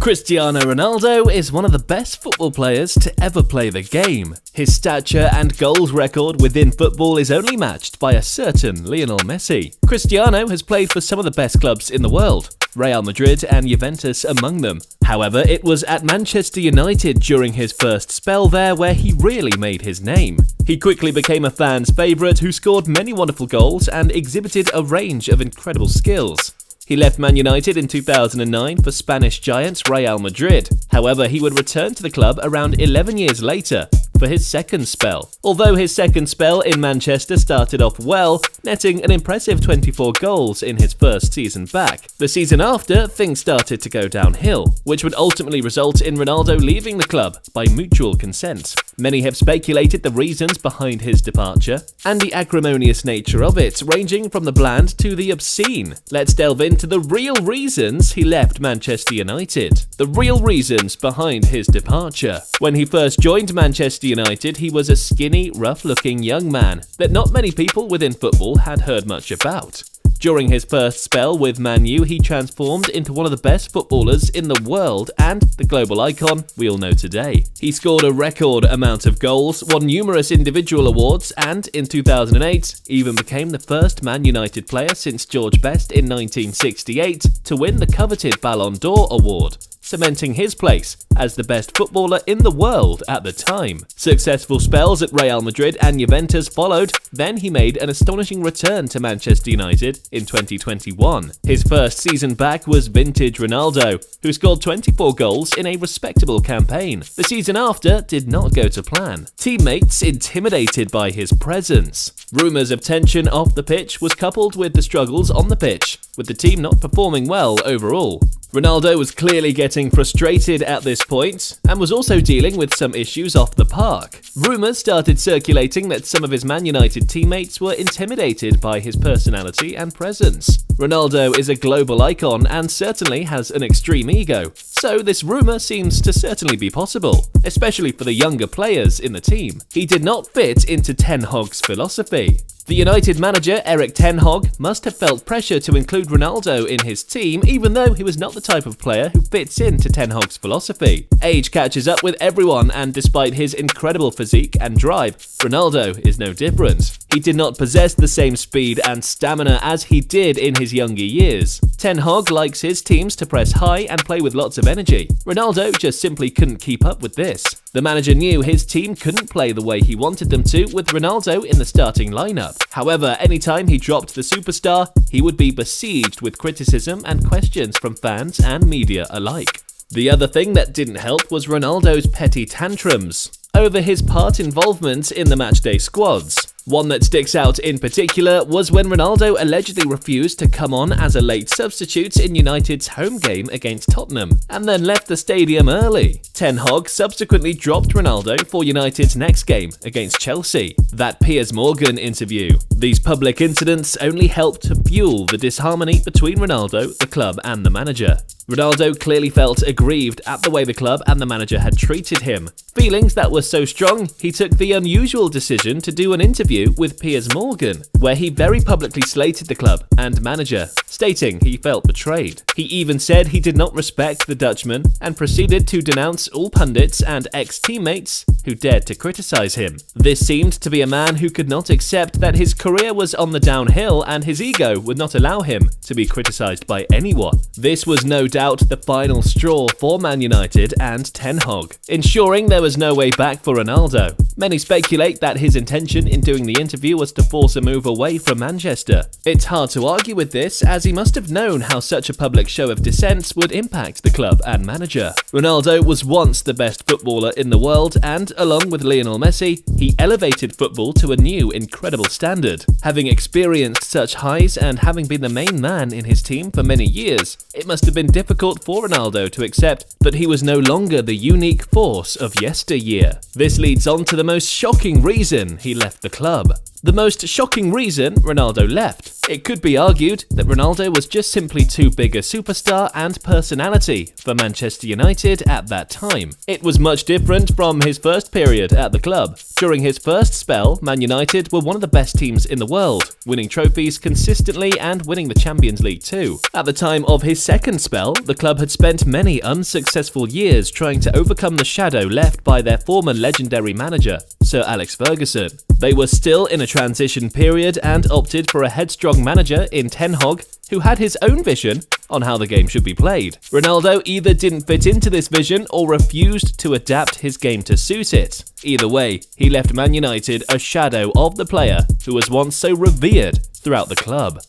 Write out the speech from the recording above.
Cristiano Ronaldo is one of the best football players to ever play the game. His stature and goals record within football is only matched by a certain Lionel Messi. Cristiano has played for some of the best clubs in the world, Real Madrid and Juventus among them. However, it was at Manchester United during his first spell there where he really made his name. He quickly became a fan's favourite who scored many wonderful goals and exhibited a range of incredible skills. He left Man United in 2009 for Spanish giants Real Madrid. However, he would return to the club around 11 years later for his second spell. Although his second spell in Manchester started off well, netting an impressive 24 goals in his first season back. The season after, things started to go downhill, which would ultimately result in Ronaldo leaving the club by mutual consent. Many have speculated the reasons behind his departure, and the acrimonious nature of it, ranging from the bland to the obscene. Let's delve into the real reasons he left Manchester United. The real reasons behind his departure. When he first joined Manchester United, he was a skinny, rough-looking young man that not many people within football had heard much about. During his first spell with Man U, he transformed into one of the best footballers in the world and the global icon we all know today. He scored a record amount of goals, won numerous individual awards, and in 2008 even became the first Man United player since George Best in 1968 to win the coveted Ballon d'Or award, cementing his place as the best footballer in the world at the time. Successful spells at Real Madrid and Juventus followed, then he made an astonishing return to Manchester United in 2021. His first season back was vintage Ronaldo, who scored 24 goals in a respectable campaign. The season after did not go to plan. Teammates intimidated by his presence. Rumours of tension off the pitch was coupled with the struggles on the pitch, with the team not performing well overall. Ronaldo was clearly getting frustrated at this point and was also dealing with some issues off the park. Rumours started circulating that some of his Man United teammates were intimidated by his personality and presence. Ronaldo is a global icon and certainly has an extreme ego, so this rumour seems to certainly be possible, especially for the younger players in the team. He did not fit into Ten Hag's philosophy. The United manager Erik Ten Hag must have felt pressure to include Ronaldo in his team, even though he was not the type of player who fits into Ten Hag's philosophy. Age catches up with everyone, and despite his incredible physique and drive, Ronaldo is no different. He did not possess the same speed and stamina as he did in his younger years. Ten Hag likes his teams to press high and play with lots of energy. Ronaldo just simply couldn't keep up with this. The manager knew his team couldn't play the way he wanted them to with Ronaldo in the starting lineup. However, anytime he dropped the superstar, he would be besieged with criticism and questions from fans and media alike. The other thing that didn't help was Ronaldo's petty tantrums over his part involvement in the matchday squads. One that sticks out in particular was when Ronaldo allegedly refused to come on as a late substitute in United's home game against Tottenham, and then left the stadium early. Ten Hag subsequently dropped Ronaldo for United's next game against Chelsea. That Piers Morgan interview. These public incidents only helped to fuel the disharmony between Ronaldo, the club, and the manager. Ronaldo clearly felt aggrieved at the way the club and the manager had treated him. Feelings that were so strong, he took the unusual decision to do an interview with Piers Morgan, where he very publicly slated the club and manager, stating he felt betrayed. He even said he did not respect the Dutchman and proceeded to denounce all pundits and ex-teammates who dared to criticize him. This seemed to be a man who could not accept that his career was on the downhill and his ego would not allow him to be criticized by anyone. This was no doubt the final straw for Man United and Ten Hag, ensuring there was no way back for Ronaldo. Many speculate that his intention in doing the interview was to force a move away from Manchester. It's hard to argue with this, as he must have known how such a public show of dissent would impact the club and manager. Ronaldo was once the best footballer in the world, and along with Lionel Messi, he elevated football to a new incredible standard. Having experienced such highs and having been the main man in his team for many years, it must have been difficult for Ronaldo to accept that he was no longer the unique force of yesteryear. This leads on to the most shocking reason he left the club. The most shocking reason Ronaldo left. It could be argued that Ronaldo was just simply too big a superstar and personality for Manchester United at that time. It was much different from his first period at the club. During his first spell, Man United were one of the best teams in the world, winning trophies consistently and winning the Champions League too. At the time of his second spell, Meanwhile, the club had spent many unsuccessful years trying to overcome the shadow left by their former legendary manager, Sir Alex Ferguson. They were still in a transition period and opted for a headstrong manager in Ten Hag, who had his own vision on how the game should be played. Ronaldo either didn't fit into this vision or refused to adapt his game to suit it. Either way, he left Man United a shadow of the player who was once so revered throughout the club.